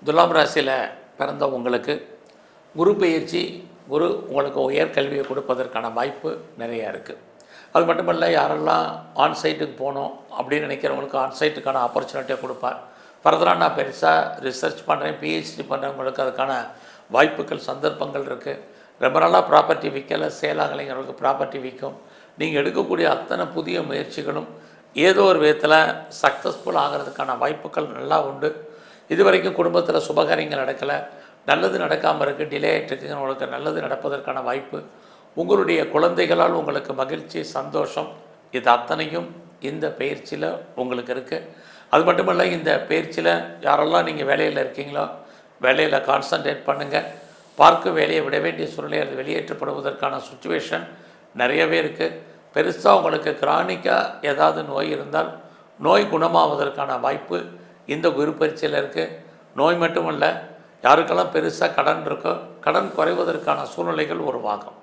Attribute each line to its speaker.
Speaker 1: துலாம் ராசியில் பிறந்த உங்களுக்கு குரு பெயர்ச்சி உங்களுக்கு உயர்கல்வியை கொடுப்பதற்கான வாய்ப்பு நிறையா இருக்குது. அது மட்டுமல்ல, யாரெல்லாம் ஆன்சைட்டுக்கு போகணும் அப்படின்னு நினைக்கிறவங்களுக்கு ஆன்சைட்டுக்கான ஆப்பர்ச்சுனிட்டியை கொடுப்பார். ஃபர்தராக நான் பெருசாக ரிசர்ச் பண்ணுறேன், பிஹெச்டி பண்ணுறவங்களுக்கு அதுக்கான வாய்ப்புகள் சந்தர்ப்பங்கள் இருக்குது. ரொம்ப நாளாக ப்ராப்பர்ட்டி விற்கலை, சேல் ஆகலைங்கிறவங்களுக்கு ப்ராப்பர்ட்டி விற்கும். நீங்கள் எடுக்கக்கூடிய அத்தனை புதிய முயற்சிகளும் ஏதோ ஒரு விதத்தில் சக்ஸஸ்ஃபுல் ஆகிறதுக்கான வாய்ப்புகள் நல்லா உண்டு. இது வரைக்கும் குடும்பத்தில் சுபகாரியங்கள் நடக்கலை, நல்லது நடக்காமல் இருக்குது, டிலே ஆகிட்டுருக்குங்க, உங்களுக்கு நல்லது நடப்பதற்கான வாய்ப்பு. உங்களுடைய குழந்தைகளால் உங்களுக்கு மகிழ்ச்சி, சந்தோஷம், இது அத்தனையும் இந்த பயிற்சியில் உங்களுக்கு இருக்குது. அது மட்டுமல்ல, இந்த பயிற்சியில் யாரெல்லாம் நீங்கள் வேலையில் இருக்கீங்களோ வேலையில் கான்சன்ட்ரேட் பண்ணுங்கள். பார்க்க வேலையை விட வேண்டிய சூழ்நிலை அது வெளியேற்றப்படுவதற்கான சுச்சுவேஷன் நிறையவே இருக்குது. பெருசாக உங்களுக்கு கிரானிக்காக ஏதாவது நோய் இருந்தால் நோய் குணமாவதற்கான வாய்ப்பு இந்த குரு பயிற்சியில் இருக்குது. நோய் மட்டுமல்ல, யாருக்கெல்லாம் பெருசாக கடன் இருக்கோ கடன் குறைவதற்கான சூழ்நிலைகள் உருவாகும்.